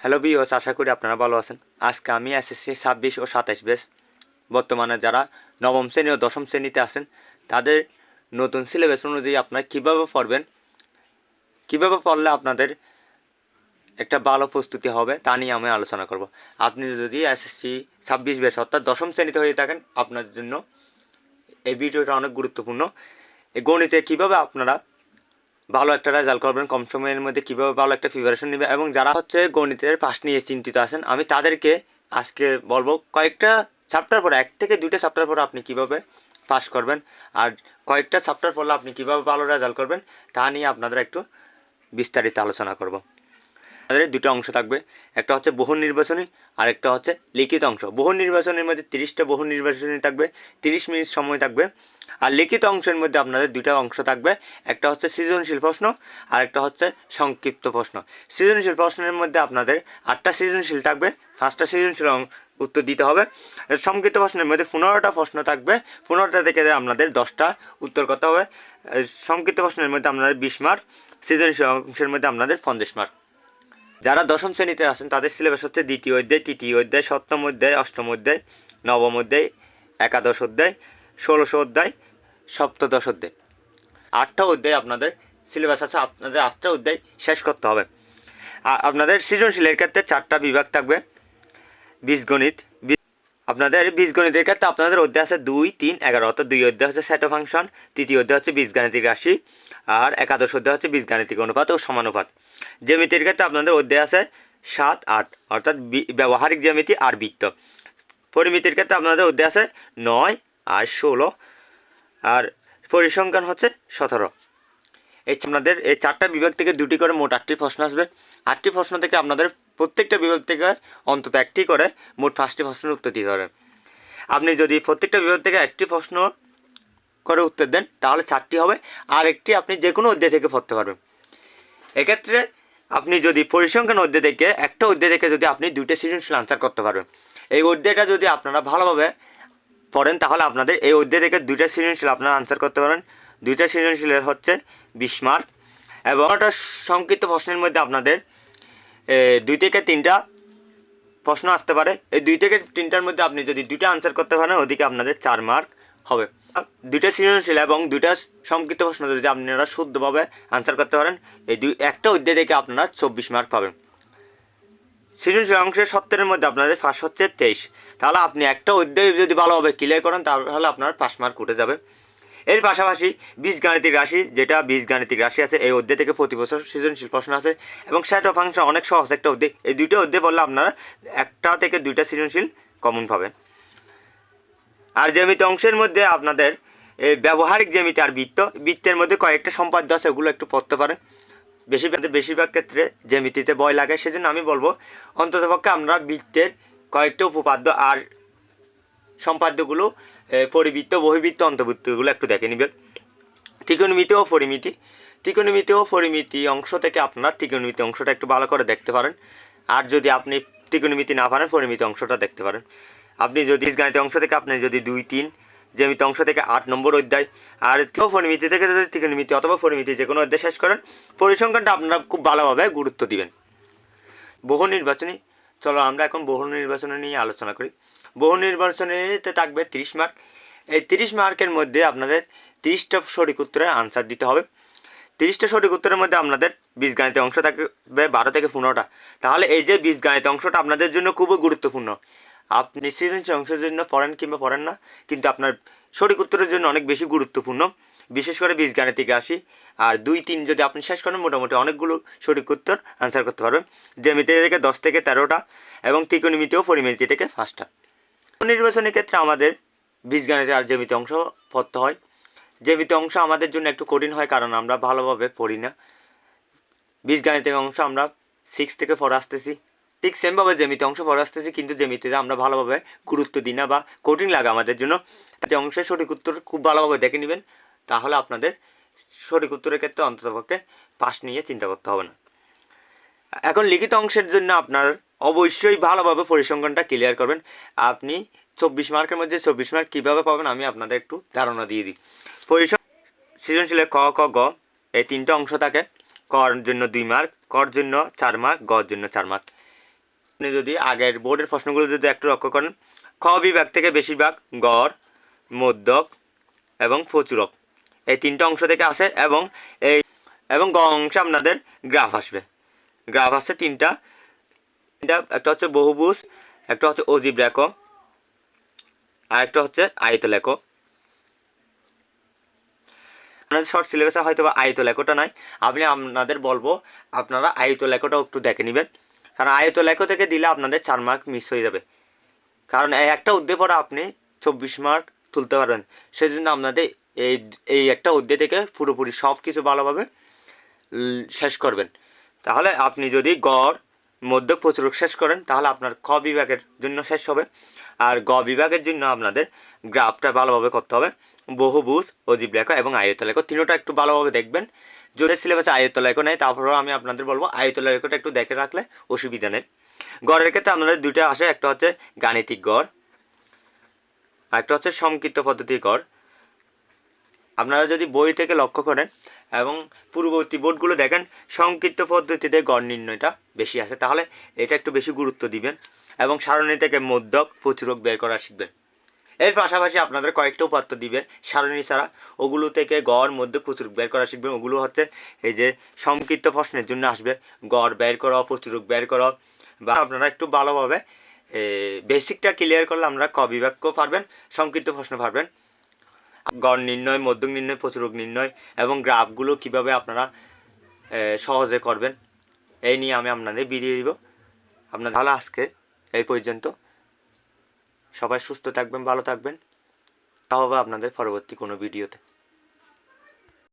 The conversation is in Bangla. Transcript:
হ্যালো ভিউয়ার্স, আশা করি আপনারা ভালো আছেন। আজকে আমি এসএসসি 26 ও 27 ব্যাচ বর্তমানে যারা নবম শ্রেণী ও দশম শ্রেণীতে আছেন তাদের নতুন সিলেবাস অনুযায়ী আপনারা কীভাবে পড়বেন, কীভাবে পড়লে আপনাদের একটা ভালো প্রস্তুতি হবে তা নিয়ে আমি আলোচনা করব। আপনি যদি এসএসসি 26 ব্যাচ অর্থাৎ দশম শ্রেণীতে হয়ে থাকেন, আপনার জন্য এই ভিডিওটা অনেক গুরুত্বপূর্ণ। এই গণিতে কীভাবে আপনারা ভালো একটা রেজাল্ট করবেন, কম সময়ের মধ্যে কীভাবে ভালো একটা প্রিপারেশন নেবে, এবং যারা গণিতের পাস নিয়ে চিন্তিত আছেন আমি তাদেরকে আজকে বলবো কয়েকটা চ্যাপ্টার পরে, 1 থেকে 2টা চ্যাপ্টার পরে আপনি কীভাবে পাস করবেন আর কয়েকটা চ্যাপ্টার পড়লে আপনি কীভাবে ভালো রেজাল্ট করবেন তা নিয়ে আপনাদের একটু বিস্তারিত আলোচনা করব। আমাদের দুটো অংশ থাকবে, একটা হচ্ছে বহু নির্বাচনী আর একটা হচ্ছে লিখিত অংশ। বহু নির্বাচনের মধ্যে 30টা বহু নির্বাচনী থাকবে, 30 মিনিট সময় থাকবে। আর লিখিত অংশের মধ্যে আপনাদের দুইটা অংশ থাকবে, একটা হচ্ছে সৃজনশীল প্রশ্ন আর একটা হচ্ছে সংক্ষিপ্ত প্রশ্ন। সৃজনশীল প্রশ্নের মধ্যে আপনাদের 8টা সৃজনশীল থাকবে, 5টা সৃজনশীল উত্তর দিতে হবে। সংক্ষিপ্ত প্রশ্নের মধ্যে 15টা প্রশ্ন থাকবে, 15টা থেকে আপনাদের 10টা উত্তর করতে হবে। সংক্ষিপ্ত প্রশ্নের মধ্যে আপনাদের 20 মার্ক, সৃজনশীল অংশের মধ্যে আপনাদের 50 মার্ক। যারা দশম শ্রেণীতে আছেন তাদের সিলেবাস হচ্ছে দ্বিতীয় অধ্যায়, তৃতীয় অধ্যায়, সপ্তম অধ্যায়, অষ্টম অধ্যায়, নবম অধ্যায়, একাদশ অধ্যায়, 16 অধ্যায়, সপ্তদশ অধ্যায়। 8টা অধ্যায় আপনাদের সিলেবাস আছে, আপনাদের 8টা অধ্যায় শেষ করতে হবে। আপনাদের সৃজনশীলের ক্ষেত্রে 4টা বিভাগ থাকবে। বীজগণিত, আপনাদের বীজগণিতের ক্ষেত্রে আপনাদের অধ্যায় আছে 2, 3, 11, অর্থাৎ 2 অধ্যায় হচ্ছে সেট ফাংশন, তৃতীয় অধ্যায় হচ্ছে বীজগাণিতিক রাশি, আর একাদশ অধ্যায় হচ্ছে বীজগাণিতিক অনুপাত ও সমানুপাত। জ্যামিতির ক্ষেত্রে আপনাদের অধ্যায় আছে 7, 8, অর্থাৎ ব্যবহারিক জ্যামিতি আর বৃত্ত। পরিমিতির ক্ষেত্রে আপনাদের অধ্যায় আছে 9 আর 16, আর পরিসংখ্যান হচ্ছে 17। আপনাদের এই 4টা বিভাগ থেকে 2টি করে মোট 8টি প্রশ্ন আসবে। 8টি প্রশ্ন থেকে আপনাদের প্রত্যেকটা বিভাগ থেকে অন্তত 1টি করে মোট 5টি প্রশ্নের উত্তর দিতে পারেন। আপনি যদি প্রত্যেকটা বিভাগ থেকে 1টি প্রশ্ন করে উত্তর দেন তাহলে 4টি হবে, আর একটি আপনি যে কোনো অধ্যায় থেকে পড়তে পারবেন। এক্ষেত্রে আপনি যদি পরিসংখ্যান অধ্যায় থেকে, একটা অধ্যায় থেকে যদি আপনি 2টা সৃজনশীল আনসার করতে পারবেন, এই অধ্যায়টা যদি আপনারা ভালোভাবে পড়েন তাহলে আপনাদের এই অধ্যায় থেকে 2টা সৃজনশীল আপনারা আনসার করতে পারেন। 2টা সৃজনশীলের হচ্ছে 20 মার্ক, এবং একটা সংক্ষিপ্ত প্রশ্নের মধ্যে আপনাদের 2 থেকে 3টা প্রশ্ন আসতে পারে। এই 2 থেকে 3টার মধ্যে আপনি যদি 2টা আনসার করতে পারেন ওদিকে আপনাদের 4 মার্ক হবে। 2টা সৃজনশীল এবং 2টা সংক্ষিপ্ত প্রশ্ন যদি আপনারা শুদ্ধভাবে আনসার করতে পারেন, এই একটা অধ্যায় থেকে আপনারা 24 মার্ক পাবেন। সৃজনশীল অংশের 70-এর মধ্যে আপনাদের পাস হচ্ছে 23। তাহলে আপনি একটা অধ্যায় যদি ভালোভাবে ক্লিয়ার করেন তাহলে আপনার পাস মার্ক উঠে যাবে। এর পাশাপাশি বীজগাণিতিক রাশি, যেটা বীজগাণিতিক রাশি আছে, এই অধ্যায় থেকে প্রতি বছর সৃজনশীল প্রশ্ন আছে, এবং সেট ফাংশন অনেক সহজ একটা অধ্যায়। এই 2টা অধ্যায় পড়লে আপনারা 1টা থেকে 2টা সৃজনশীল কমন পাবেন। আর জ্যামিতি অংশের মধ্যে আপনাদের ব্যবহারিক জ্যামিতি আর বৃত্তের মধ্যে কয়েকটা সম্পাদ্য আছে, ওগুলো একটু পড়তে পারেন। বেশিরভাগ ক্ষেত্রে জ্যামিতিতে ভয় লাগে, সেজন্য আমি বলবো অন্ততপক্ষে আমরা বৃত্তের কয়েকটা উপপাদ্য আর সম্পাদ্যগুলো, পরিবৃত্ত, বহির্বৃত্ত, অন্তর্বৃত্তগুলো একটু দেখে নেবেন। ত্রিকোণমিতি ও পরিমিতি অংশ থেকে আপনারা ত্রিকোণমিতি অংশটা একটু ভালো করে দেখতে পারেন। আর যদি আপনি ত্রিকোণমিতি না পারেন পরিমিতি অংশটা দেখতে পারেন। আপনি যদি বীজগাণিতিক অংশ থেকে আপনি যদি 2, 3, জ্যামিতি অংশ থেকে 8 নম্বর অধ্যায়, আর পরিমিতি থেকে যদি ত্রিকোণমিতি অথবা পরিমিতি যে কোনো অধ্যায় শেষ করেন, পরিসংখ্যানটা আপনারা খুব ভালোভাবে গুরুত্ব দিবেন। বহু নির্বাচনী, চলো আমরা এখন বহু নির্বাচনী নিয়ে আলোচনা করি। বহু নির্বাচনীতে থাকবে 30 মার্ক। এই 30 মার্কের মধ্যে আপনাদের 30টা সঠিক উত্তরের আনসার দিতে হবে। 30টা সঠিক উত্তরের মধ্যে আপনাদের বীজগাণিতিক অংশ থাকবে 12 থেকে 15টা। তাহলে এই যে বীজগাণিতিক অংশটা আপনাদের জন্য খুবই গুরুত্বপূর্ণ। আপনি সৃজনশীল অংশের জন্য পড়েন কিংবা পড়েন না, কিন্তু আপনার সঠিক উত্তরের জন্য অনেক বেশি গুরুত্বপূর্ণ, বিশেষ করে বীজগাণিতিক রাশি। আর 2, 3 যদি আপনি শেষ করেন মোটামুটি অনেকগুলো সঠিক উত্তর আনসার করতে পারবেন। জ্যামিতি থেকে 10 থেকে 13টা, এবং ত্রিকোণমিতি ও পরিমিতি থেকে 5টা। নির্বাচনের ক্ষেত্রে আমাদের বীজগাণিত আর জ্যামিতি অংশ পড়তে হয়। জ্যামিতি অংশ আমাদের জন্য একটু কঠিন হয়, কারণ আমরা ভালোভাবে পড়ি না। বীজগাণিতিক অংশ আমরা 6 থেকে পড়ে আসতেছি, ঠিক সেমভাবে জ্যামিতি অংশ পড়ে আসতেছি, কিন্তু জ্যামিতিতে আমরা ভালোভাবে গুরুত্ব দিই না বা কঠিন লাগে আমাদের জন্য। যে অংশের সঠিক উত্তর খুব ভালোভাবে দেখে নেবেন, তাহলে আপনাদের সঠিক উত্তরের ক্ষেত্রে অন্ততপক্ষে পাস নিয়ে চিন্তা করতে হবে না। এখন লিখিত অংশের জন্য আপনার অবশ্যই ভালোভাবে পরিসংখ্যানটা ক্লিয়ার করবেন। আপনি 24 মার্কের মধ্যে 24 মার্ক কীভাবে পাবেন আমি আপনাদের একটু ধারণা দিয়ে দিই। সৃজনশীলের ক, খ, গ এই 3টা অংশ থাকে। কর জন্য 2 মার্ক, কর জন্য 4 মার্ক, গর জন্য 4 মার্ক। আপনি যদি আগের বোর্ডের প্রশ্নগুলো যদি একটু লক্ষ্য করেন, খ বিভাগ থেকে বেশিরভাগ গড়, মধ্যক এবং প্রচুরক এই তিনটা অংশ থেকে আসে এবং গ অংশে আপনাদের গ্রাফ আসবে। গ্রাফ আছে তিনটা, একটা হচ্ছে বহুভুজ, একটা হচ্ছে অজীব রেখ, আর একটা হচ্ছে আয়তলেখ। আপনাদের শর্ট সিলেবাসে হয়তো বা আয়তলেখটা নাই, আমি আপনাদের বলবো আপনারা আয়তলেখটাও একটু দেখে নেবেন, কারণ আয়তলেখ থেকে দিলে আপনাদের 4 মার্ক মিস হয়ে যাবে। কারণ এই একটা অধ্যায় পরে আপনি 24 মার্ক তুলতে পারবেন, সেই জন্য আপনাদের এই একটা অধ্যায় থেকে পুরোপুরি সব কিছু ভালোভাবে শেষ করবেন। তাহলে আপনি যদি গড়, মধ্যক, প্রচুরক শেষ করেন তাহলে আপনার খ বিভাগের জন্য শেষ হবে। আর গ বিভাগের জন্য আপনাদের গ্রাফটা ভালোভাবে করতে হবে, বহুভুজ, অজীব রেখা এবং আয়তলেখ তিনটা একটু ভালোভাবে দেখবেন। যদি সিলেবাসে আয়তলেখ নেই তারপরেও আমি আপনাদের বলবো আয়তলেখটা একটু দেখে রাখলে অসুবিধা নেই। গড়ের ক্ষেত্রে আপনাদের দুইটা আসে, একটা হচ্ছে গাণিতিক গড় আর একটা হচ্ছে সংক্ষিপ্ত পদ্ধতির গড়। আপনারা যদি বই থেকে লক্ষ্য করেন এবং পূর্ববর্তী বোর্ডগুলো দেখেন, সংক্ষিপ্ত পদ্ধতিতে গড় নির্ণয়টা বেশি আছে, তাহলে এটা একটু বেশি গুরুত্ব দিবেন এবং সারণী থেকে মধ্যক, প্রচুরক বের করা শিখবেন। এর পাশাপাশি আপনাদের কয়েকটা উপাত্ত দিবে সারণী ছাড়া, ওগুলো থেকে গড়, মধ্যক, প্রচুরক বের করা শিখবেন। ওগুলো হচ্ছে এই যে সংক্ষিপ্ত প্রশ্নের জন্য আসবে, গড় বের করো, প্রচুরক বের করো, বা আপনারা একটু ভালোভাবে বেসিকটা ক্লিয়ার করলে আমরা ক বিভাগও পারবেন, সংক্ষিপ্ত প্রশ্ন পারবেন। গড় নির্ণয়, মধ্যক নির্ণয়, প্রচুরক নির্ণয় এবং গ্রাফগুলো কিভাবে আপনারা সহজে করবেন এই নিয়ে আমি আপনাদের ভিডিও দিব। আপনার তাহলে আজকে এই পর্যন্ত। সবাই সুস্থ থাকবেন, ভালো থাকবেন। তা হবে আপনাদের পরবর্তী কোনো ভিডিওতে।